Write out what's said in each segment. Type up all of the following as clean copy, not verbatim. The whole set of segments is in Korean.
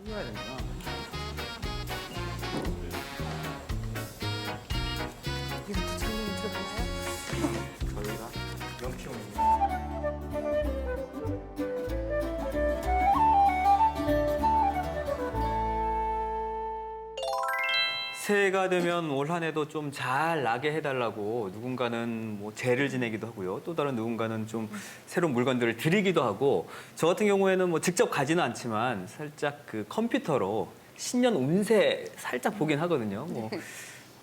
튀겨야 되는구나. 여기서부터 장면이 들어가나요? 저희가 명피용입니다. 새해가 되면 올 한 해도 좀 잘 나게 해달라고 누군가는 뭐 제를 지내기도 하고요. 또 다른 누군가는 좀 새로운 물건들을 드리기도 하고 저 같은 경우에는 뭐 직접 가지는 않지만 살짝 그 컴퓨터로 신년 운세 살짝 보긴 하거든요. 뭐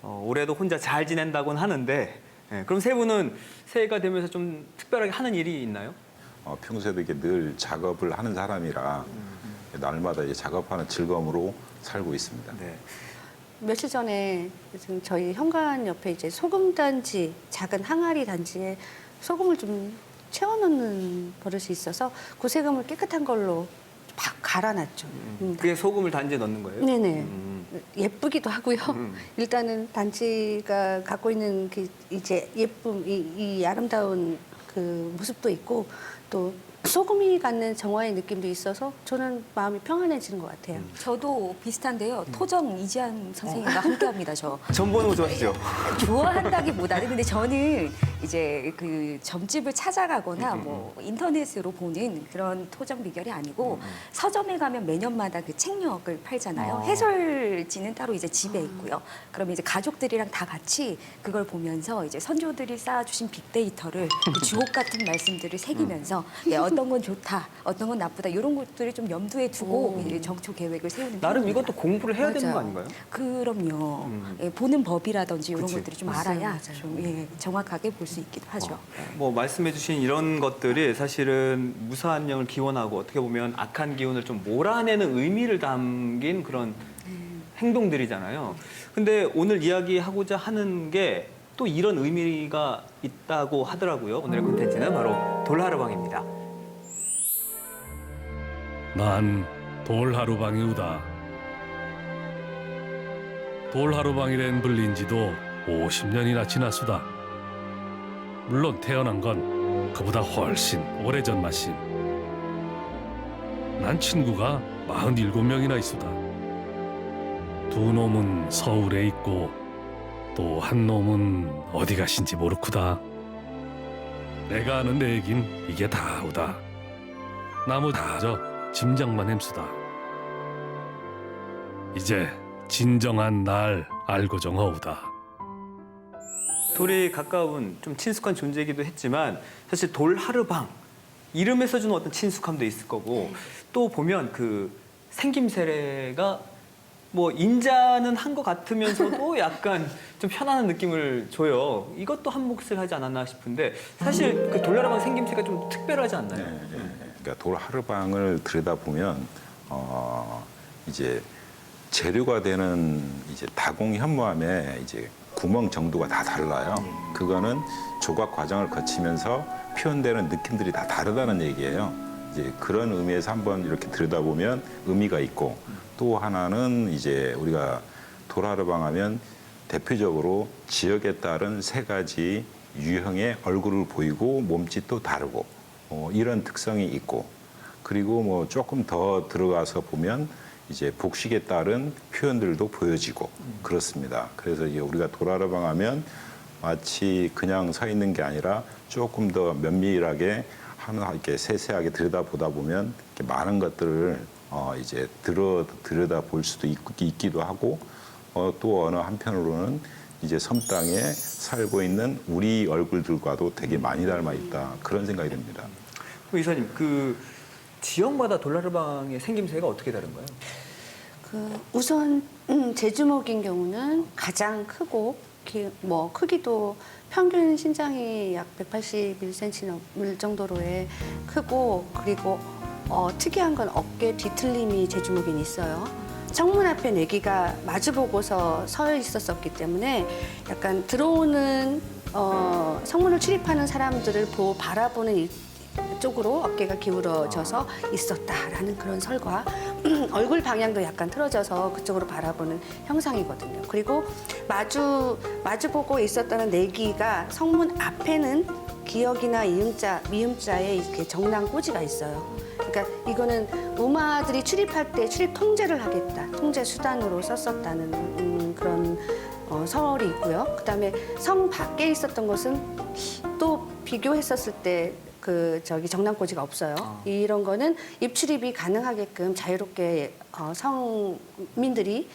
올해도 혼자 잘 지낸다고는 하는데 그럼 세 분은 새해가 되면서 좀 특별하게 하는 일이 있나요? 평소에도 이렇게 늘 작업을 하는 사람이라 날마다 이제 작업하는 즐거움으로 살고 있습니다. 네. 며칠 전에 지금 저희 현관 옆에 이제 소금 단지, 작은 항아리 단지에 소금을 좀 채워놓는 버릇이 있어서 그 세금을 깨끗한 걸로 막 갈아놨죠. 그게 소금을 단지에 넣는 거예요? 네네. 예쁘기도 하고요. 음. 일단은 단지가 갖고 있는 그 이제 예쁨, 이 아름다운 그 모습도 있고 또 소금이 갖는 정화의 느낌도 있어서 저는 마음이 평안해지는 것 같아요. 저도 비슷한데요. 토정 이지한 선생님과 함께합니다. 저 전 보는 거 좋아하시죠? 좋아한다기보다는 근데 저는 이제 그 점집을 찾아가거나 뭐 인터넷으로 보는 그런 토정 비결이 아니고 서점에 가면 매년마다 그 책력을 팔잖아요. 해설지는 따로 이제 집에 있고요. 그러면 이제 가족들이랑 다 같이 그걸 보면서 이제 선조들이 쌓아주신 빅데이터를 그 주옥 같은 말씀들을 새기면서 예, 어떤 건 좋다, 어떤 건 나쁘다 이런 것들을 좀 염두에 두고 이제 정초 계획을 세우는 나름 편입니다. 이것도 공부를 해야 되는 거 맞아요. 아닌가요? 그럼요. 예, 보는 법이라든지 이런 그치. 것들이 좀 맞아요, 알아야 맞아요. 좀 예, 정확하게 볼 수 있기도 하죠. 뭐 말씀해주신 이런 것들이 사실은 무사한 영을 기원하고 어떻게 보면 악한 기운을 좀 몰아내는 의미를 담긴 그런 행동들이잖아요. 근데 오늘 이야기하고자 하는 게 또 이런 의미가 있다고 하더라고요. 오늘의 콘텐츠는 바로 돌하루방입니다. 난 돌하루방이우다. 돌하루방이란 불린 지도 50년이나 지났수다. 물론 태어난 건 그보다 훨씬 오래전 맛임. 난 친구가 47명이나 있수다. 두 놈은 서울에 있고 또 한 놈은 어디 가신지 모르쿠다. 내가 아는 내 얘긴 이게 다우다. 나머지 저 짐작만 햄수다. 이제 진정한 날 알고 정하우다. 돌이 가까운 좀 친숙한 존재이기도 했지만 사실 돌하루방 이름에서 주는 어떤 친숙함도 있을 거고 또 보면 그 생김새가 뭐 인자는 한 것 같으면서도 약간 좀 편안한 느낌을 줘요. 이것도 한 몫을 하지 않았나 싶은데 사실 그 돌하루방 생김새가 좀 특별하지 않나요? 그러니까 돌하루방을 들여다보면 이제 재료가 되는 이제 다공 현무암의 이제 구멍 정도가 다 달라요. 그거는 조각 과정을 거치면서 표현되는 느낌들이 다 다르다는 얘기예요. 이제 그런 의미에서 한번 이렇게 들여다보면 의미가 있고 또 하나는 이제 우리가 돌하루방 하면 대표적으로 지역에 따른 세 가지 유형의 얼굴을 보이고 몸짓도 다르고 이런 특성이 있고 그리고 뭐 조금 더 들어가서 보면 이제 복식에 따른 표현들도 보여지고 그렇습니다. 그래서 이제 우리가 돌하루방 하면 마치 그냥 서 있는 게 아니라 조금 더 면밀하게 하나 이렇게 세세하게 들여다보다 보면 이렇게 많은 것들을 이제 들여다 볼 수도 있기도 하고 또 어느 한편으로는 이제 섬 땅에 살고 있는 우리 얼굴들과도 되게 많이 닮아 있다 그런 생각이 듭니다. 그럼 이사님 그 지역마다 돌하루방의 생김새가 어떻게 다른가요? 그 우선 제주목인 경우는 가장 크고 뭐 크기도 평균 신장이 약 181cm 넘을 정도로의 크고 그리고 특이한 건 어깨 뒤틀림이 제주목인 있어요. 성문 앞에 내기가 마주보고서 서 있었기 때문에 약간 들어오는 성문을 출입하는 사람들을 바라보는 이쪽으로 어깨가 기울어져서 있었다라는 그런 설과 얼굴 방향도 약간 틀어져서 그쪽으로 바라보는 형상이거든요. 그리고 마주보고 있었다는 내기가 성문 앞에는 기역이나 이음자, 미음자에 이렇게 정랑 꼬지가 있어요. 그러니까 이거는 무마들이 출입할 때 출입 통제를 하겠다. 통제 수단으로 썼었다는 그런 설이 있고요. 그다음에 성 밖에 있었던 것은 또 비교했었을 때 정남고지가 없어요. 이런 거는 입출입이 가능하게끔 자유롭게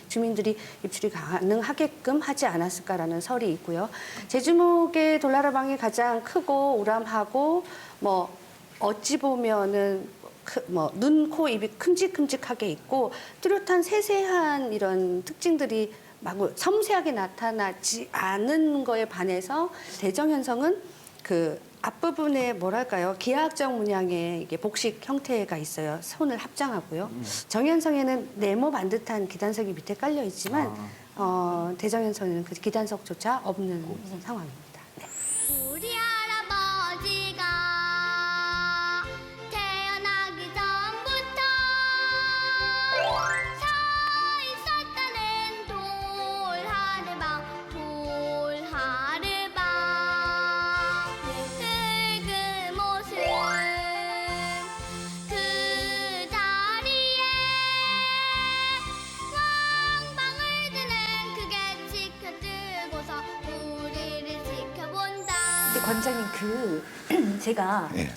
주민들이 입출이 가능하게끔 하지 않았을까라는 설이 있고요. 제주목의 돌나라방이 가장 크고 우람하고 뭐 어찌 보면은 눈, 코, 입이 큼직큼직하게 있고 뚜렷한 세세한 이런 특징들이 마구 섬세하게 나타나지 않은 거에 반해서 대정현성은 그 앞부분에 뭐랄까요, 기하학적 문양의 이게 복식 형태가 있어요. 손을 합장하고요. 정현성에는 네모 반듯한 기단석이 밑에 깔려 있지만 대정현성에는 그 기단석조차 없는 상황입니다. 네. 우리 할아버지가 태어나기 전부터 서 있었다는 돌하르방 그 모습 그 자리에 왕방을 드는 그게 지켜들고서 우리를 지켜본다. 근데 관장님 제가 예.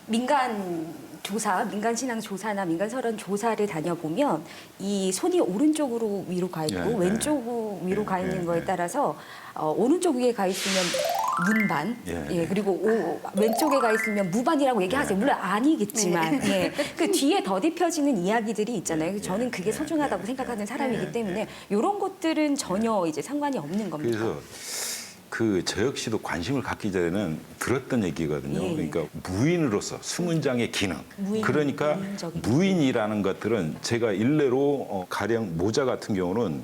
민간 신앙 조사나 민간 설원 조사를 다녀보면 이 손이 오른쪽으로 위로 가 있고 예, 왼쪽으로 위로 예, 가 있는 예, 거에 예. 따라서 오른쪽 위에 가 있으면 문반, 예, 그리고 왼쪽에 가 있으면 무반이라고 얘기하세요. 물론 아니겠지만, 그 뒤에 더딥혀지는 이야기들이 있잖아요. 저는 그게 소중하다고 생각하는 사람이기 때문에 이런 것들은 전혀 이제 상관이 없는 겁니다. 그래서 저 역시도 관심을 갖기 전에는 들었던 얘기거든요. 예. 그러니까 무인으로서 수문장의 기능. 그러니까 무인적인. 무인이라는 것들은 제가 일례로 가령 모자 같은 경우는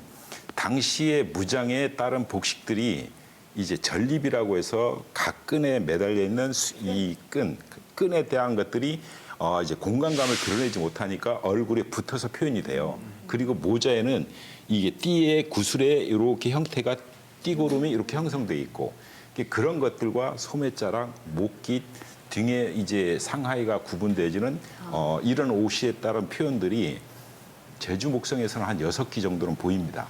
당시의 무장에 따른 복식들이 이제 전립이라고 해서 각끈에 매달려 있는 이 끈에 대한 것들이 이제 공간감을 드러내지 못하니까 얼굴에 붙어서 표현이 돼요. 그리고 모자에는 이게 띠의 구슬에 이렇게 형태가 띠고름이 이렇게 형성돼 있고 그런 것들과 소매자랑 목깃 등에 이제 상하이가 구분되어지는 이런 옷에 따른 표현들이 제주 목성에서는 한 6기 정도는 보입니다.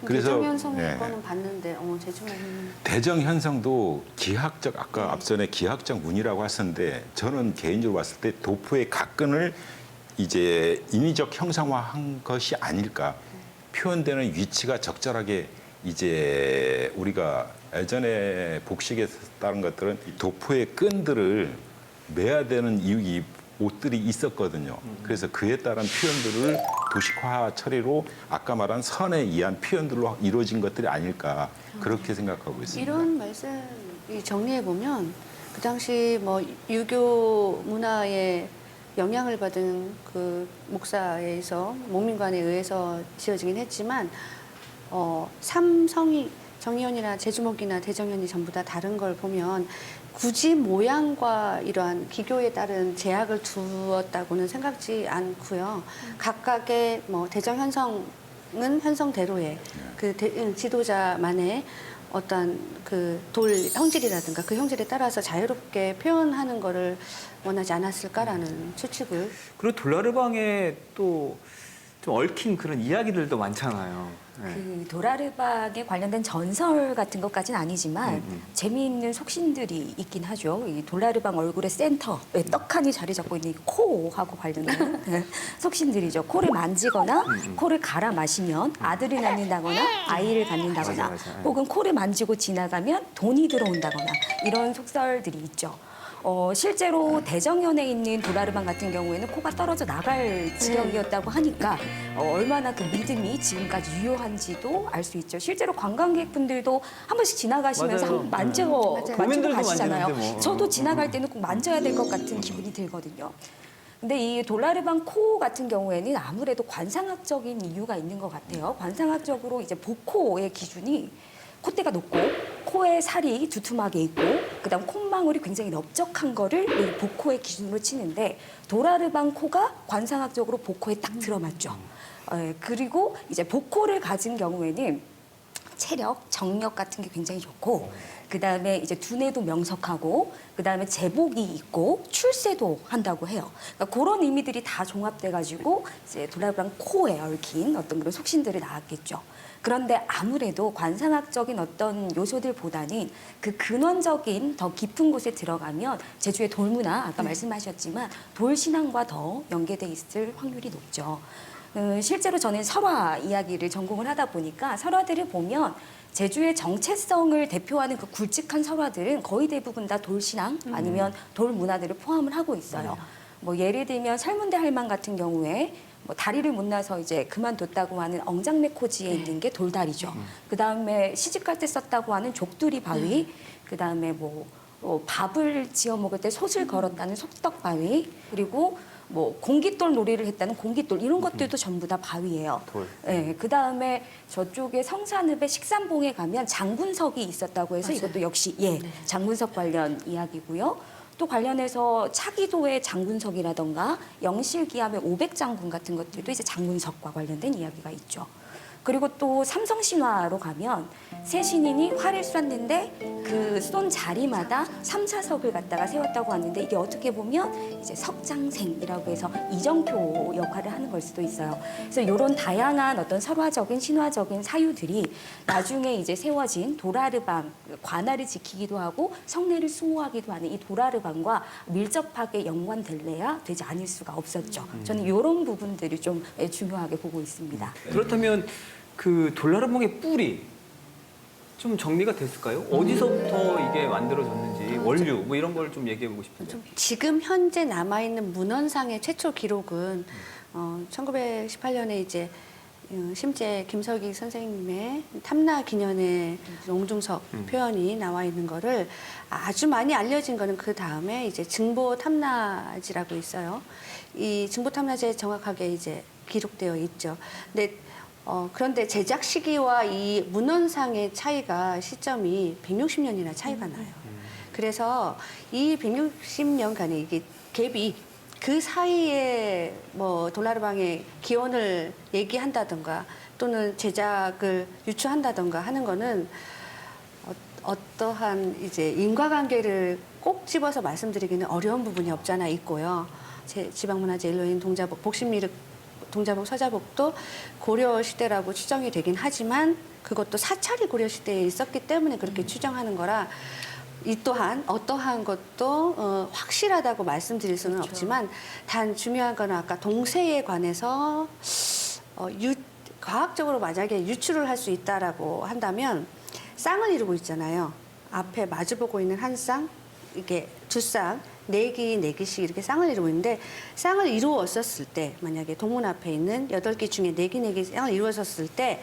대정현성의 거는 봤는데 제주목은 대정현성도 기하학적 아까 앞선에 기하학적 문이라고 하셨는데 저는 개인적으로 봤을 때 도포의 각근을 이제 인위적 형상화한 것이 아닐까. 표현되는 위치가 적절하게 이제 우리가 예전에 복식에 따른 것들은 이 도포의 끈들을 매야 되는 이 옷들이 있었거든요. 그래서 그에 따른 표현들을 도식화 처리로 아까 말한 선에 의한 표현들로 이루어진 것들이 아닐까 그렇게 생각하고 있습니다. 이런 말씀 정리해 보면 그 당시 뭐 유교 문화에 영향을 받은 그 목사에서 목민관에 의해서 지어지긴 했지만 삼성이 정의연이나 제주목이나 대정연이 전부 다 다른 걸 보면 굳이 모양과 이러한 기교에 따른 제약을 두었다고는 생각지 않고요. 각각의 뭐 대정현성은 현성대로의 그 지도자만의 어떤 그 돌 형질이라든가 그 형질에 따라서 자유롭게 표현하는 거를 원하지 않았을까라는 추측을. 그리고 돌나르방에 또 좀 얽힌 그런 이야기들도 많잖아요. 네. 그 도라르방에 관련된 전설 같은 것까지는 아니지만 재미있는 속신들이 있긴 하죠. 이 도라르방 얼굴의 센터에 떡하니 자리 잡고 있는 이 코하고 관련된 속신들이죠. 코를 만지거나 코를 갈아 마시면 아들을 낳는다거나 아이를 갖는다거나 맞아. 혹은 코를 만지고 지나가면 돈이 들어온다거나 이런 속설들이 있죠. 실제로 대정현에 있는 도라르방 같은 경우에는 코가 떨어져 나갈 지경이었다고 하니까 얼마나 그 믿음이 지금까지 유효한지도 알 수 있죠. 실제로 관광객분들도 한 번씩 지나가시면서 맞아요. 한번 만지고 맞아요. 도민들도 가시잖아요. 만지는데 뭐. 저도 지나갈 때는 꼭 만져야 될 것 같은 기분이 들거든요. 근데 이 돌나르방 코 같은 경우에는 아무래도 관상학적인 이유가 있는 것 같아요. 관상학적으로 이제 복코의 기준이 콧대가 높고 코에 살이 두툼하게 있고 그다음 콧망울이 굉장히 넓적한 거를 이 복코의 기준으로 치는데 도라르방 코가 관상학적으로 복코에 딱 들어맞죠. 그리고 이제 복코를 가진 경우에는 체력, 정력 같은 게 굉장히 좋고 그다음에 이제 두뇌도 명석하고 그다음에 제복이 있고 출세도 한다고 해요. 그러니까 그런 의미들이 다 종합돼 가지고 이제 도라르방 코에 얽힌 어떤 그런 속신들이 나왔겠죠. 그런데 아무래도 관상학적인 어떤 요소들보다는 그 근원적인 더 깊은 곳에 들어가면 제주의 돌문화 아까 말씀하셨지만 돌신앙과 더 연계돼 있을 확률이 높죠. 실제로 저는 설화 이야기를 전공을 하다 보니까 설화들을 보면 제주의 정체성을 대표하는 그 굵직한 설화들은 거의 대부분 다 돌신앙 아니면 돌문화들을 포함을 하고 있어요. 뭐 예를 들면 설문대 할망 같은 경우에 뭐 다리를 못 나서 이제 그만뒀다고 하는 엉장매코지에 있는 게 돌다리죠. 그 다음에 시집갈 때 썼다고 하는 족두리 바위, 그 다음에 뭐 밥을 지어 먹을 때 솥을 걸었다는 솥떡 바위, 그리고 뭐 공깃돌 놀이를 했다는 공깃돌 이런 것들도 전부 다 바위예요. 돌. 네, 그 다음에 저쪽에 성산읍의 식산봉에 가면 장군석이 있었다고 해서 이것도 역시 장군석 관련 이야기고요. 또 관련해서 차기도의 장군석이라던가 영실기암의 500장군 같은 것들도 이제 장군석과 관련된 이야기가 있죠. 그리고 또 삼성신화로 가면 세 신인이 활을 쐈는데 그 쏜 자리마다 삼사석을 갖다가 세웠다고 하는데 이게 어떻게 보면 이제 석장생이라고 해서 이정표 역할을 하는 걸 수도 있어요. 그래서 이런 다양한 어떤 설화적인 신화적인 사유들이 나중에 이제 세워진 도라르방 관할을 지키기도 하고 성내를 수호하기도 하는 이 도라르방과 밀접하게 연관될래야 되지 않을 수가 없었죠. 저는 이런 부분들이 좀 중요하게 보고 있습니다. 그렇다면 그 돌나르봉의 뿌리 좀 정리가 됐을까요? 어디서부터 이게 만들어졌는지 원료 뭐 이런 걸 좀 얘기해보고 싶은데. 지금 현재 남아있는 문헌상의 최초 기록은 1918년에 이제 심재 김석익 선생님의 탐나 기년의 옹중석 표현이 나와 있는 거를 아주 많이 알려진 거는 그 다음에 이제 증보 탐나지라고 있어요. 이 증보 탐나지에 정확하게 이제 기록되어 있죠. 근데 그런데 제작 시기와 이 문헌상의 차이가 시점이 160년이나 차이가 나요. 그래서 이 160년간의 이게 갭이 그 사이에 뭐 돌나르방의 기원을 얘기한다던가 또는 제작을 유추한다던가 하는 거는 어떠한 이제 인과관계를 꼭 집어서 말씀드리기는 어려운 부분이 없잖아 있고요. 지방문화재 일로인 동자복, 복신미륵 동자복, 서자복도 고려 시대라고 추정이 되긴 하지만 그것도 사찰이 고려 시대에 있었기 때문에 그렇게 추정하는 거라 이 또한 어떠한 것도 확실하다고 말씀드릴 수는 없지만 단 중요한 건 아까 동세에 관해서 과학적으로 만약에 유추를 할 수 있다라고 한다면 쌍을 이루고 있잖아요. 앞에 마주보고 있는 한 쌍, 이게 두 쌍, 네 기씩 이렇게 쌍을 이루고 있는데 쌍을 이루었었을 때 만약에 동문 앞에 있는 8기 중에 4기 쌍을 이루었었을 때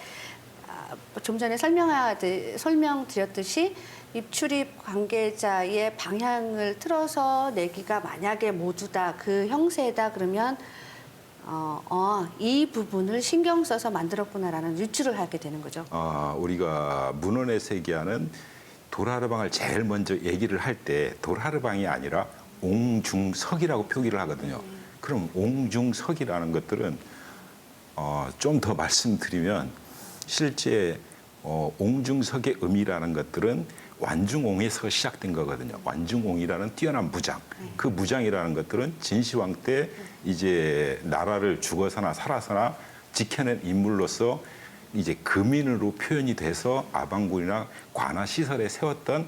좀 전에 설명드렸듯이 입출입 관계자의 방향을 틀어서 4기가 만약에 모두 다 그 형세다 그러면 이 부분을 신경 써서 만들었구나라는 유추를 하게 되는 거죠. 우리가 문헌에서 얘기하는 도라르방을 제일 먼저 얘기를 할 때 도라르방이 아니라 옹중석이라고 표기를 하거든요. 그럼 옹중석이라는 것들은 좀 더 말씀드리면 실제 옹중석의 의미라는 것들은 완중옹에서 시작된 거거든요. 완중옹이라는 뛰어난 무장. 그 무장이라는 것들은 진시황 때 이제 나라를 죽어서나 살아서나 지켜낸 인물로서 이제 금인으로 표현이 돼서 아방군이나 관아 시설에 세웠던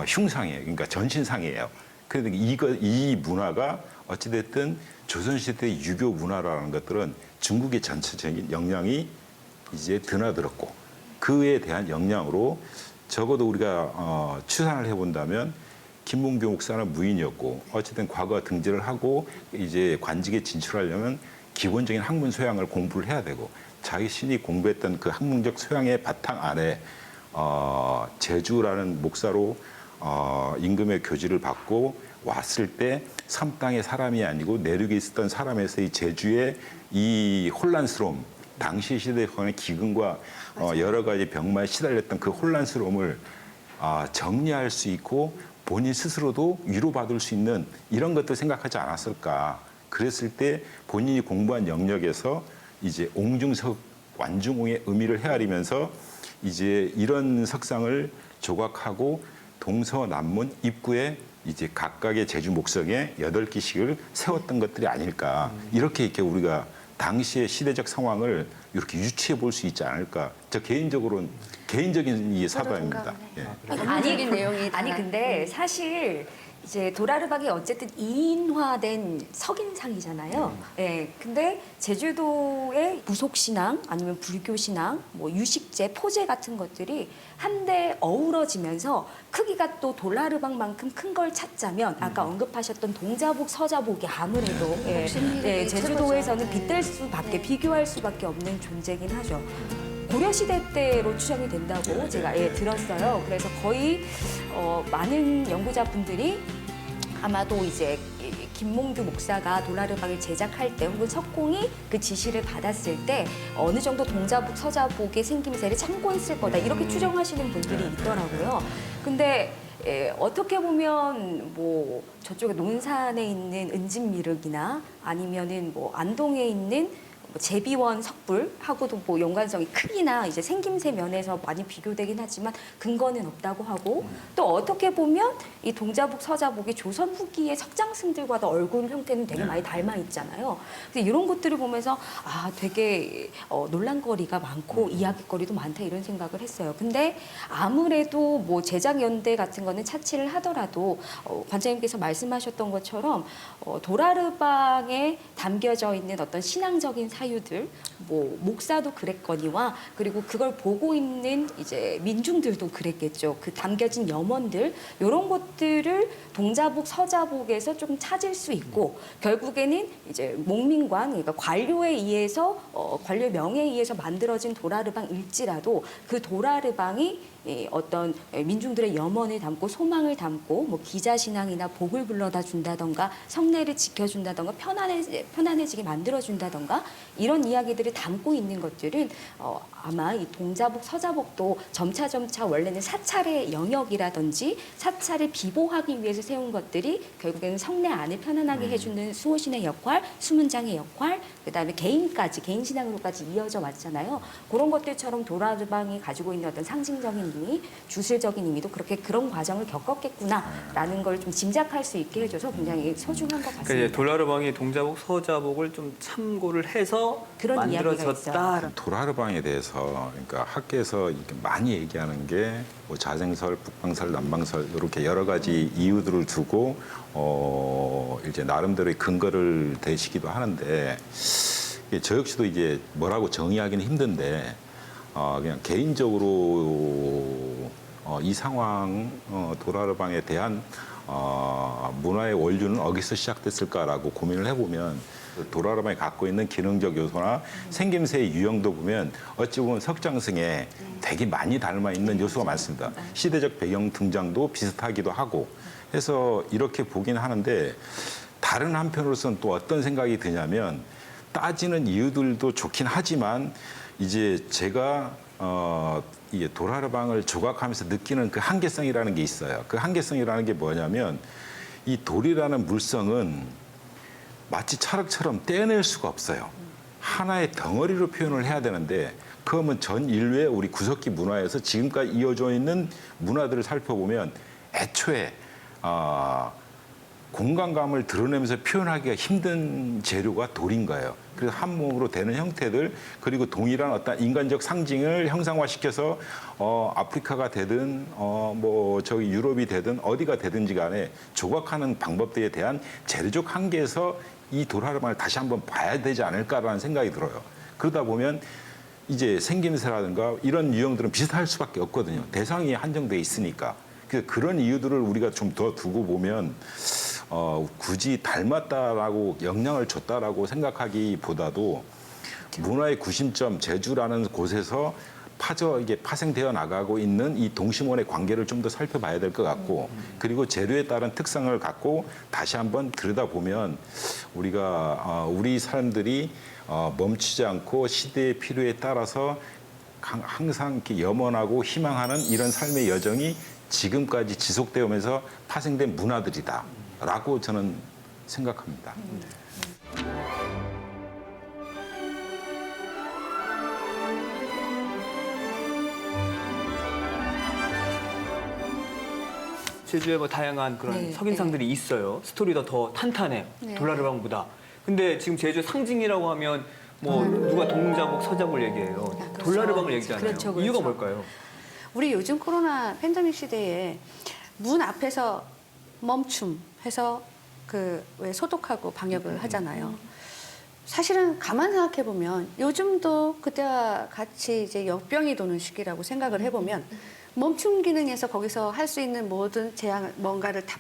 흉상이에요. 그러니까 전신상이에요. 그런데 이 문화가 어찌됐든 조선시대 유교 문화라는 것들은 중국의 전체적인 영향이 이제 드나들었고 그에 대한 영향으로 적어도 우리가 추산을 해본다면 김문교 목사는 무인이었고 어쨌든 과거 등재를 하고 이제 관직에 진출하려면 기본적인 학문 소양을 공부를 해야 되고 자기 신이 공부했던 그 학문적 소양의 바탕 안에 제주라는 목사로 임금의 교지를 받고 왔을 때 섬 땅의 사람이 아니고 내륙에 있었던 사람에서 이 제주의 이 혼란스러움 당시 시대의 기근과 여러 가지 병마에 시달렸던 그 혼란스러움을 정리할 수 있고 본인 스스로도 위로받을 수 있는 이런 것들 생각하지 않았을까. 그랬을 때 본인이 공부한 영역에서 이제 옹중석 완중옹의 의미를 헤아리면서 이제 이런 석상을 조각하고 동서남문 입구에 이제 각각의 제주 목성에 8기씩을 세웠던 것들이 아닐까. 이렇게 우리가 당시의 시대적 상황을 이렇게 유추해 볼 수 있지 않을까. 저 개인적으로는 개인적인 이 사도입니다. 예. 업무적인 내용이 아니 근데 사실 이제 도라르방이 어쨌든 2인화된 석인상이잖아요. 예. 근데 제주도의 부속 신앙 아니면 불교 신앙, 뭐 유식제, 포제 같은 것들이 한데 어우러지면서 크기가 또 도라르방만큼 큰 걸 찾자면 아까 언급하셨던 동자복, 서자복이 아무래도 제주도에서는 빗댈 수밖에 비교할 수밖에 없는 존재긴 하죠. 고려시대 때로 추정이 된다고 제가 들었어요. 그래서 거의 많은 연구자분들이 아마도 이제 김몽규 목사가 도라르방을 제작할 때 혹은 석공이 그 지시를 받았을 때 어느 정도 동자복, 서자복의 생김새를 참고했을 거다 이렇게 추정하시는 분들이 있더라고요. 근데 어떻게 보면 뭐 저쪽에 논산에 있는 은진미륵이나 아니면은 뭐 안동에 있는 제비원 석불하고도 뭐 연관성이 크기나 이제 생김새 면에서 많이 비교되긴 하지만 근거는 없다고 하고 또 어떻게 보면 이 동자복, 서자복이 조선 후기의 석장승들과도 얼굴 형태는 되게 많이 닮아 있잖아요. 그래서 이런 것들을 보면서 아 되게 논란거리가 많고 이야기거리도 많다 이런 생각을 했어요. 근데 아무래도 뭐 제작 연대 같은 거는 차치를 하더라도 관장님께서 말씀하셨던 것처럼 도라르방에 담겨져 있는 어떤 신앙적인 사유들, 뭐 목사도 그랬거니와 그리고 그걸 보고 있는 이제 민중들도 그랬겠죠. 그 담겨진 염원들 이런 것들을 동자복, 서자복에서 좀 찾을 수 있고 결국에는 이제 목민관, 그러니까 관료에 의해서 관료 명예에 의해서 만들어진 도라르방일지라도 그 도라르방이 어떤 민중들의 염원을 담고 소망을 담고 뭐 기자신앙이나 복을 불러다 준다던가 성례를 지켜준다던가 편안해지게 만들어준다던가 이런 이야기들을 담고 있는 것들은 아마 이 동자복, 서자복도 점차 원래는 사찰의 영역이라든지 사찰을 비보하기 위해서 세운 것들이 결국에는 성례 안을 편안하게 해주는 수호신의 역할, 수문장의 역할, 그다음에 개인 신앙으로까지 이어져 왔잖아요. 그런 것들처럼 도라르방이 가지고 있는 어떤 상징적인 의미, 주술적인 의미도 그런 과정을 겪었겠구나라는 걸 좀 짐작할 수 있게 해줘서 굉장히 소중한 것 같습니다. 그러니까 이제 도라르방이 동자복, 서자복을 좀 참고를 해서 그런 이야기가 만들어졌다. 도라르방에 대해서 그러니까 학계에서 이렇게 많이 얘기하는 게 뭐 자생설, 북방설, 남방설 이렇게 여러 가지 이유들을 두고 이제 나름대로의 근거를 대시기도 하는데 저 역시도 이제 뭐라고 정의하기는 힘든데 그냥 개인적으로 이 상황 도라르방에 대한 문화의 원류는 어디서 시작됐을까라고 고민을 해보면 도라르방이 갖고 있는 기능적 요소나 생김새의 유형도 보면 어찌 보면 석장승에 되게 많이 닮아 있는 요소가 많습니다. 시대적 배경 등장도 비슷하기도 하고 해서 이렇게 보긴 하는데 다른 한편으로서는 또 어떤 생각이 드냐면 따지는 이유들도 좋긴 하지만 이제 제가 이 도라르방을 조각하면서 느끼는 그 한계성이라는 게 있어요. 그 한계성이라는 게 뭐냐면 이 돌이라는 물성은 마치 찰흙처럼 떼어낼 수가 없어요. 하나의 덩어리로 표현을 해야 되는데 그러면 전 인류의 우리 구석기 문화에서 지금까지 이어져 있는 문화들을 살펴보면 애초에 공간감을 드러내면서 표현하기가 힘든 재료가 돌인 거예요. 그래서 한 몸으로 되는 형태들 그리고 동일한 어떤 인간적 상징을 형상화시켜서 아프리카가 되든 뭐 저기 유럽이 되든 어디가 되든지 간에 조각하는 방법들에 대한 재료적 한계에서 이 도라르방을 다시 한번 봐야 되지 않을까라는 생각이 들어요. 그러다 보면 이제 생김새라든가 이런 유형들은 비슷할 수밖에 없거든요. 대상이 한정돼 있으니까. 그래서 그런 이유들을 우리가 좀 더 두고 보면 굳이 닮았다라고 영향을 줬다라고 생각하기보다도 문화의 구심점 제주라는 곳에서 이게 파생되어 나가고 있는 이 동심원의 관계를 좀 더 살펴봐야 될 것 같고 그리고 재료에 따른 특성을 갖고 다시 한번 들여다보면 우리가 우리 사람들이 멈추지 않고 시대의 필요에 따라서 항상 이렇게 염원하고 희망하는 이런 삶의 여정이 지금까지 지속되어 오면서 파생된 문화들이다라고 저는 생각합니다. 제주에 뭐 다양한 그런 네, 석인상들이 있어요. 스토리가 더 탄탄해요. 네. 돌라르방보다. 근데 지금 제주 상징이라고 하면 뭐 누가 동자복, 서자복을 얘기해요. 그렇죠. 돌라르방을 얘기하잖아요. 그렇죠, 그렇죠. 이유가 뭘까요? 우리 요즘 코로나 팬데믹 시대에 문 앞에서 멈춤해서 그 왜 소독하고 방역을 하잖아요. 사실은 가만 생각해 보면 요즘도 그때와 같이 이제 역병이 도는 시기라고 생각을 해보면 멈춤 기능에서 거기서 할 수 있는 모든 제한 뭔가를 다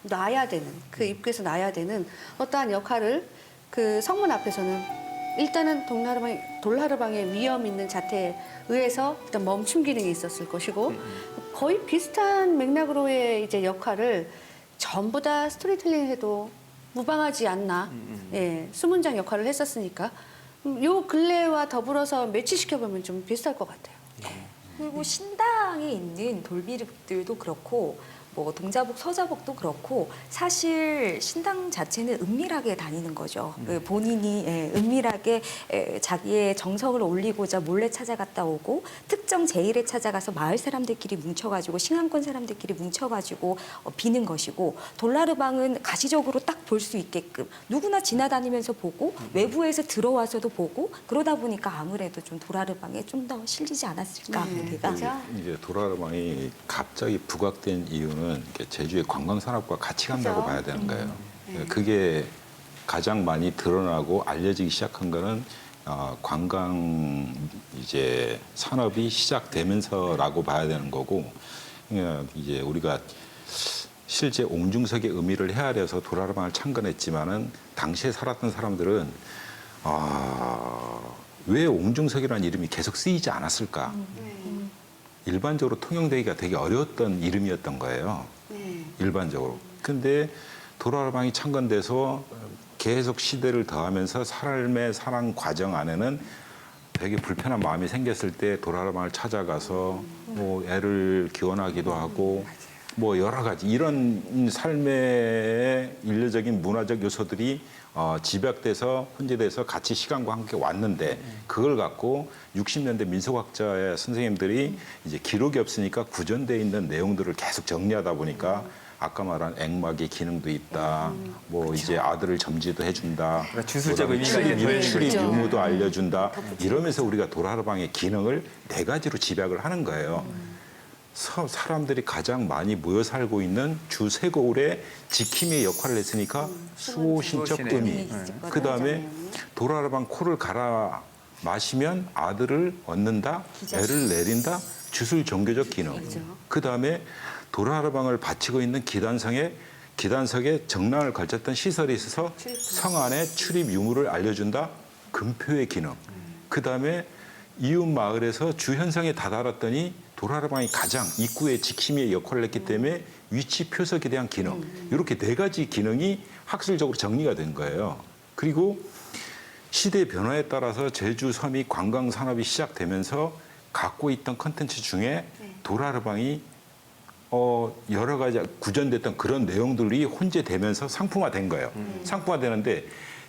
놔야 되는 그 입구에서 놔야 되는 어떠한 역할을 그 성문 앞에서는 일단은 돌하르방의 위험 있는 자태에 의해서 일단 멈춤 기능이 있었을 것이고 거의 비슷한 맥락으로의 이제 역할을 전부 다 스토리텔링해도 무방하지 않나. 예, 수문장 역할을 했었으니까 요 근래와 더불어서 매치시켜 보면 좀 비슷할 것 같아요. 그리고 신당에 있는 돌비름들도 그렇고 뭐 동자복, 서자복도 그렇고 사실 신당 자체는 은밀하게 다니는 거죠. 그 본인이 은밀하게 자기의 정성을 올리고자 몰래 찾아갔다 오고 특정 제일에 찾아가서 마을 사람들끼리 뭉쳐가지고 신앙권 사람들끼리 뭉쳐가지고 비는 것이고 돌라르방은 가시적으로 딱 볼 수 있게끔 누구나 지나다니면서 보고 외부에서 들어와서도 보고 그러다 보니까 아무래도 좀 돌라르방에 좀 더 실리지 않았을까 우리가. 그렇죠? 이제 도라르방이 갑자기 부각된 이유는 이게 제주의 관광 산업과 같이 간다고 그죠? 봐야 되는 거예요. 그게 가장 많이 드러나고 알려지기 시작한 거는 관광 이제 산업이 시작되면서라고 봐야 되는 거고, 이제 우리가 실제 옹중석의 의미를 헤아려서 도라르방을 창건했지만은 당시에 살았던 사람들은 왜 옹중석이라는 이름이 계속 쓰이지 않았을까? 일반적으로 통용되기가 되게 어려웠던 이름이었던 거예요. 네. 일반적으로. 근데 도라르방이 창건돼서 계속 시대를 더하면서 삶의 살아가는 과정 안에는 되게 불편한 마음이 생겼을 때 도라르방을 찾아가서 뭐 애를 기원하기도 하고 뭐 여러 가지 이런 삶의 일례적인 문화적 요소들이 집약돼서 혼재돼서 같이 시간과 함께 왔는데 그걸 갖고 60년대 민속학자의 선생님들이 이제 기록이 없으니까 구전돼 있는 내용들을 계속 정리하다 보니까 아까 말한 액막의 기능도 있다. 뭐 이제 아들을 점지도 해준다. 그러니까 주술적 의미가 출입, 이제 더해지는 출입 거죠. 유무도 알려준다. 이러면서 우리가 도라르방의 기능을 4가지로 집약을 하는 거예요. 사람들이 가장 많이 모여 살고 있는 주 세거울의 지킴이의 역할을 했으니까 수호신적 수호신의 의미. 의미. 그다음에 도라르방 코를 갈아 마시면 아들을 얻는다, 애를 내린다, 주술 종교적 기능. 그다음에 도라르방을 바치고 있는 기단석에 정랑을 걸쳤던 시설이 있어서 성 안에 출입 유무를 알려준다, 금표의 기능. 그다음에 이웃 마을에서 주현상에 다다랐더니 도라르방이 가장 입구의 지킴이의 역할을 했기 때문에 위치 표석에 대한 기능. 이렇게 4가지 기능이 학술적으로 정리가 된 거예요. 그리고 시대 변화에 따라서 제주 섬이 관광 산업이 시작되면서 갖고 있던 컨텐츠 중에 도라르방이 여러 가지 구전됐던 그런 내용들이 혼재되면서 상품화된 거예요. 상품화되는데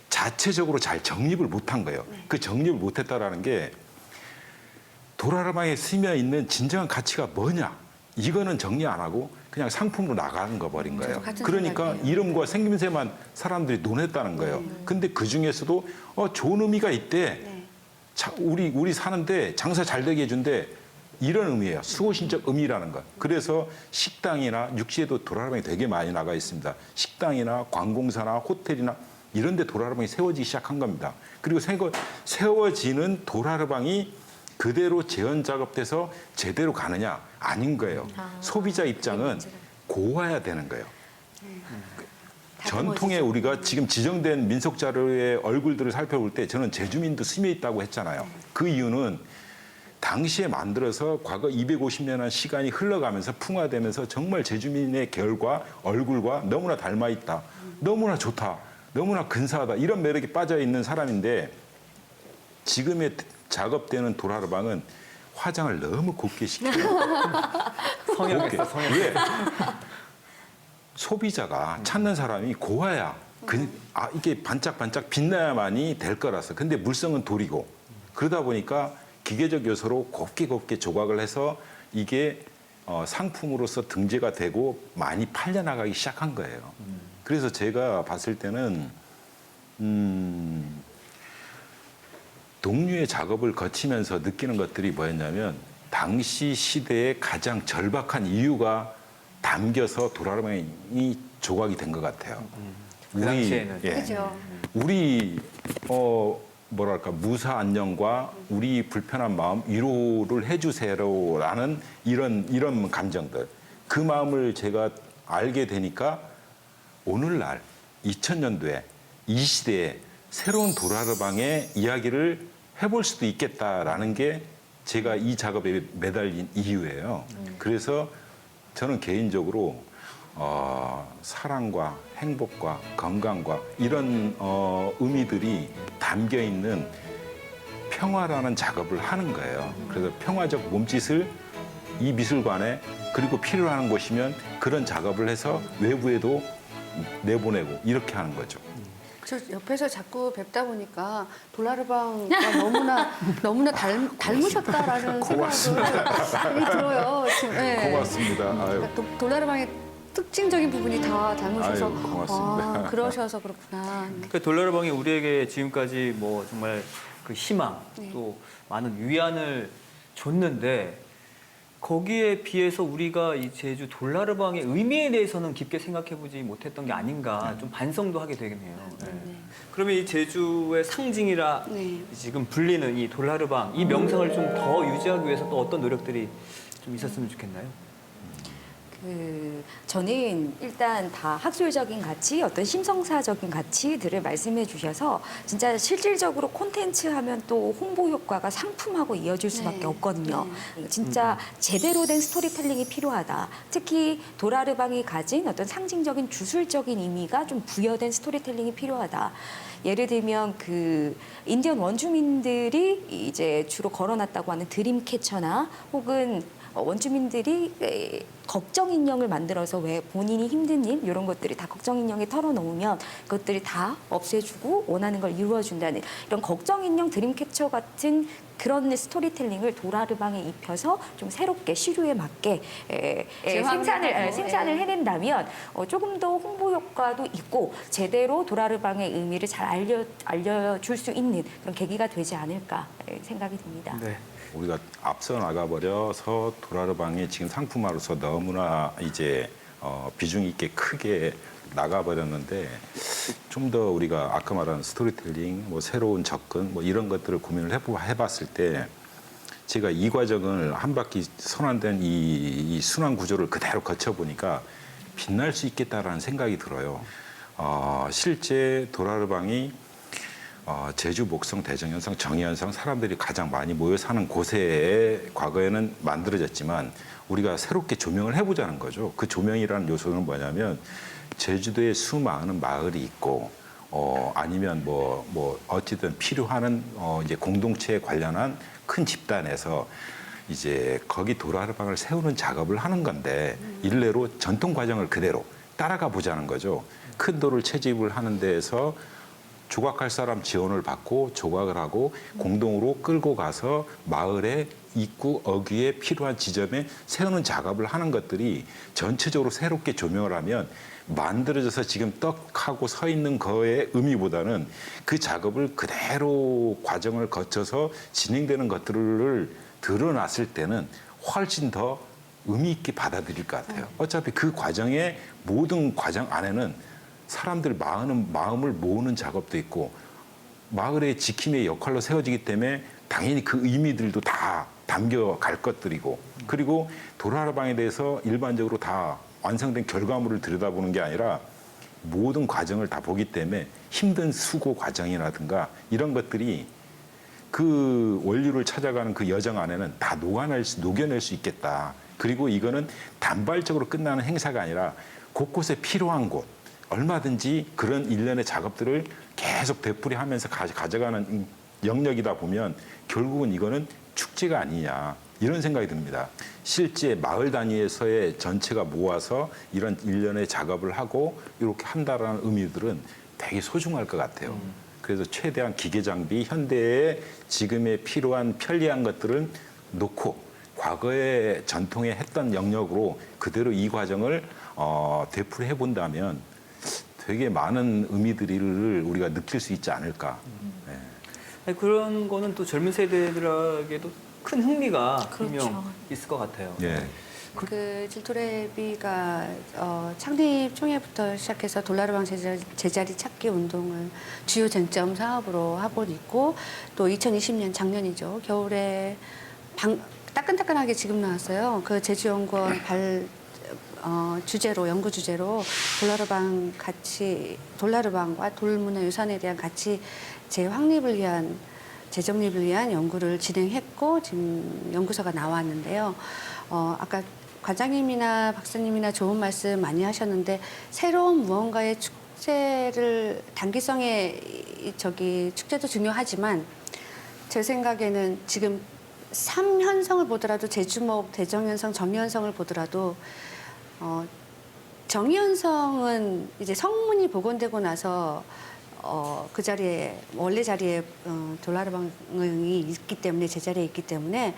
자체적으로 잘 정립을 못한 거예요. 그 정립을 못했다라는 게 도라르방에 스며 있는 진정한 가치가 뭐냐? 이거는 정리 안 하고 그냥 상품으로 나가는 거 버린 거예요. 저도 같은 그러니까 생각이에요. 이름과 생김새만 사람들이 논했다는 거예요. 근데 그 중에서도 좋은 의미가 있대. 우리 사는데 장사 잘 되게 해준대. 이런 의미예요. 수호신적 의미라는 것. 그래서 식당이나 육지에도 도라르방이 되게 많이 나가 있습니다. 식당이나 관공사나 호텔이나 이런 데 도라르방이 세워지기 시작한 겁니다. 그리고 세워지는 도라르방이 그대로 재현 작업돼서 제대로 가느냐? 아닌 거예요. 소비자 입장은 고와야 되는 거예요. 전통에 우리가 지금 지정된 민속 자료의 얼굴들을 살펴볼 때 저는 제주민도 스며 있다고 했잖아요. 그 이유는 당시에 만들어서 과거 250년의 시간이 흘러가면서 풍화되면서 정말 제주민의 결과 얼굴과 너무나 닮아 있다. 너무나 좋다. 너무나 근사하다. 이런 매력이 빠져 있는 사람인데 지금의 작업되는 도라르방은 화장을 너무 곱게 시켜요. 성형했어, 성형. 왜? 소비자가 찾는 사람이 고와야 이게 반짝반짝 빛나야만이 될 거라서. 근데 물성은 돌이고 그러다 보니까 기계적 요소로 곱게 조각을 해서 이게 상품으로서 등재가 되고 많이 팔려나가기 시작한 거예요. 그래서 제가 봤을 때는 동류의 작업을 거치면서 느끼는 것들이 뭐였냐면 당시 시대의 가장 절박한 이유가 담겨서 도라르방이 조각이 된 것 같아요. 그 당시에는. 예. 그죠. 우리 뭐랄까 무사 안녕과 우리 불편한 마음 위로를 해주세요라는 이런 감정들, 그 마음을 제가 알게 되니까 오늘날 2000년도에 이 시대에 새로운 도라르방의 이야기를 해볼 수도 있겠다라는 게 제가 이 작업에 매달린 이유예요. 그래서 저는 개인적으로 사랑과 행복과 건강과 이런 의미들이 담겨 있는 평화라는 작업을 하는 거예요. 그래서 평화적 몸짓을 이 미술관에, 그리고 필요한 곳이면 그런 작업을 해서 외부에도 내보내고 이렇게 하는 거죠. 저 옆에서 자꾸 뵙다 보니까 도라르방과 너무나 닮으셨다라는 생각이 들어요. 지금. 네. 고맙습니다. 아유. 그러니까 도라르방의 특징적인 부분이 다 닮으셔서 아유, 고맙습니다. 그러셔서 그렇구나. 그러니까 돌라르방이 우리에게 지금까지 뭐 정말 그 희망 네. 또 많은 위안을 줬는데 거기에 비해서 우리가 이 제주 돌라르방의 의미에 대해서는 깊게 생각해보지 못했던 게 아닌가 좀 반성도 하게 되겠네요. 네. 그러면 이 제주의 상징이라 네. 지금 불리는 이 돌라르방 이 명성을 좀 더 유지하기 위해서 또 어떤 노력들이 좀 있었으면 좋겠나요? 저는 일단 다 학술적인 가치, 어떤 심성사적인 가치들을 말씀해 주셔서 진짜 실질적으로 콘텐츠 하면 또 홍보 효과가 상품하고 이어질 수밖에 네. 없거든요. 진짜 제대로 된 스토리텔링이 필요하다. 특히 도라르방이 가진 어떤 상징적인 주술적인 의미가 좀 부여된 스토리텔링이 필요하다. 예를 들면 그 인디언 원주민들이 이제 주로 걸어놨다고 하는 드림캐쳐나 혹은 원주민들이 걱정 인형을 만들어서 왜 본인이 힘든 일 이런 것들이 다 걱정 인형에 털어놓으면 그것들이 다 없애주고 원하는 걸 이루어준다는 이런 걱정 인형 드림캐쳐 같은 그런 스토리텔링을 도라르방에 입혀서 좀 새롭게 시류에 맞게 생산을 해낸다면 조금 더 홍보 효과도 있고 제대로 도라르방의 의미를 잘 알려줄 수 있는 그런 계기가 되지 않을까 생각이 듭니다. 네. 우리가 앞서 나가버려서 도라르방이 지금 상품화로서 너무나 이제 비중 있게 크게 나가버렸는데 좀 더 우리가 아까 말한 스토리텔링, 뭐 새로운 접근, 뭐 이런 것들을 고민을 해봤을 때 제가 이 과정을 한 바퀴 선환된 이 순환 구조를 그대로 거쳐보니까 빛날 수 있겠다라는 생각이 들어요. 실제 도라르방이 제주, 목성, 대정, 연성, 정의연성 사람들이 가장 많이 모여 사는 곳에 과거에는 만들어졌지만 우리가 새롭게 조명을 해보자는 거죠. 그 조명이라는 요소는 뭐냐면 제주도에 수많은 마을이 있고 아니면 뭐 어쨌든 필요한 이제 공동체에 관련한 큰 집단에서 이제 거기 도라르방을 세우는 작업을 하는 건데 일례로 전통 과정을 그대로 따라가 보자는 거죠. 큰 돌을 채집을 하는 데에서 조각할 사람 지원을 받고 조각을 하고 공동으로 끌고 가서 마을의 입구 어귀에 필요한 지점에 세우는 작업을 하는 것들이 전체적으로 새롭게 조명을 하면 만들어져서 지금 떡하고 서 있는 거의 의미보다는 그 작업을 그대로 과정을 거쳐서 진행되는 것들을 드러났을 때는 훨씬 더 의미 있게 받아들일 것 같아요. 어차피 그 과정의 모든 과정 안에는 사람들 마음을 모으는 작업도 있고 마을의 지킴이의 역할로 세워지기 때문에 당연히 그 의미들도 다 담겨갈 것들이고 그리고 도라르방에 대해서 일반적으로 다 완성된 결과물을 들여다보는 게 아니라 모든 과정을 다 보기 때문에 힘든 수고 과정이라든가 이런 것들이 그 원료를 찾아가는 그 여정 안에는 다 녹여낼 수 있겠다. 그리고 이거는 단발적으로 끝나는 행사가 아니라 곳곳에 필요한 곳 얼마든지 그런 일련의 작업들을 계속 되풀이하면서 가져가는 영역이다 보면 결국은 이거는 축제가 아니냐 이런 생각이 듭니다. 실제 마을 단위에서의 전체가 모아서 이런 일련의 작업을 하고 이렇게 한다라는 의미들은 되게 소중할 것 같아요. 그래서 최대한 기계 장비, 현대의 지금에 필요한 편리한 것들은 놓고 과거의 전통에 했던 영역으로 그대로 이 과정을 되풀이해 본다면 되게 많은 의미들을 우리가 느낄 수 있지 않을까. 네. 아니, 그런 거는 또 젊은 세대들에게도 큰 흥미가 분명 그렇죠. 있을 것 같아요. 예. 그 질토레비가 창립 총회부터 시작해서 돌나르방 제자리 찾기 운동을 주요 쟁점 사업으로 하고 있고 또 2020년 작년이죠. 겨울에 따끈따끈하게 지금 나왔어요. 그 제주연구원 주제로 연구 주제로 돌나르방과 돌문화유산에 대한 가치 재확립을 위한 재정립을 위한 연구를 진행했고 지금 연구서가 나왔는데요. 아까 과장님이나 박사님이나 좋은 말씀 많이 하셨는데 새로운 무언가의 축제를 단기성의 축제도 중요하지만 제 생각에는 지금 3현성을 보더라도 제주목, 대정현성, 정현성을 보더라도 정현성은 이제 성문이 복원되고 나서 그 자리에 원래 자리에 돌나르방이 있기 때문에 제자리에 있기 때문에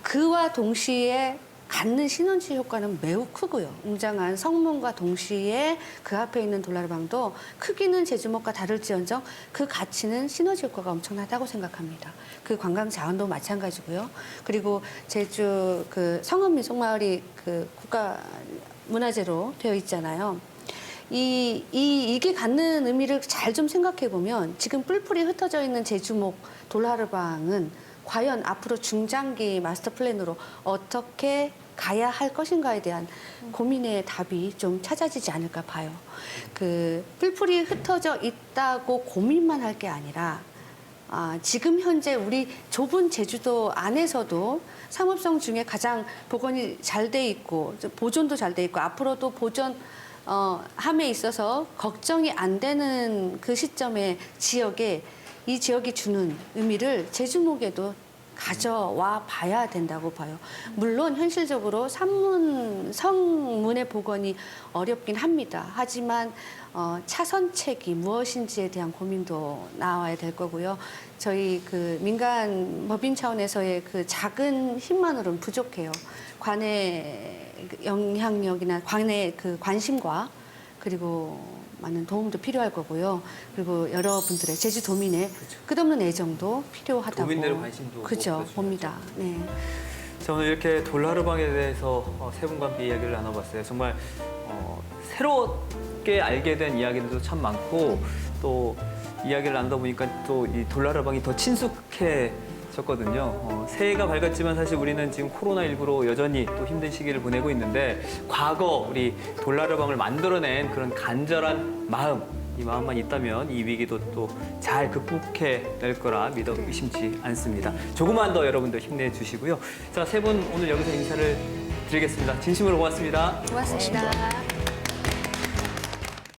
그와 동시에 갖는 시너지 효과는 매우 크고요. 웅장한 성문과 동시에 그 앞에 있는 돌나르방도 크기는 제주목과 다를지언정 그 가치는 시너지 효과가 엄청나다고 생각합니다. 그 관광 자원도 마찬가지고요. 그리고 제주 그 성읍민속마을이 그 국가 문화재로 되어 있잖아요. 이게 갖는 의미를 잘 좀 생각해 보면 지금 뿔뿔이 흩어져 있는 제주목 돌나르방은 과연 앞으로 중장기 마스터 플랜으로 어떻게 가야 할 것인가에 대한 고민의 답이 좀 찾아지지 않을까 봐요. 그 뿔뿔이 흩어져 있다고 고민만 할 게 아니라 지금 현재 우리 좁은 제주도 안에서도 상업성 중에 가장 복원이 잘 돼 있고 보존도 잘 돼 있고 앞으로도 보존 함에 있어서 걱정이 안 되는 그 시점에 이 지역이 주는 의미를 제주목에도 가져와 봐야 된다고 봐요. 물론 현실적으로 성문의 복원이 어렵긴 합니다. 하지만 차선책이 무엇인지에 대한 고민도 나와야 될 거고요. 저희 그 민간 법인 차원에서의 그 작은 힘만으로는 부족해요. 관의 영향력이나 관의 그 관심과 그리고 많은 도움도 필요할 거고요. 그리고 여러분들의 제주도민의 끝없는 애정도 필요하다고 도민들의 관심도 그죠 무엇보다 봅니다. 네. 자, 오늘 이렇게 돌나르방에 대해서 세 분과 함께 이야기를 나눠봤어요. 정말 새롭게 알게 된 이야기들도 참 많고 또 이야기를 나누다 보니까 또 이 돌나르방이 더 친숙해졌거든요. 새해가 밝았지만 사실 우리는 지금 코로나19로 여전히 또 힘든 시기를 보내고 있는데 과거 우리 돌나르방을 만들어낸 그런 간절한 마음, 이 마음만 있다면 이 위기도 또 잘 극복해낼 거라 믿어 의심치 않습니다. 조금만 더 여러분들 힘내주시고요. 자, 세 분 오늘 여기서 인사를 드리겠습니다. 진심으로 고맙습니다. 고맙습니다.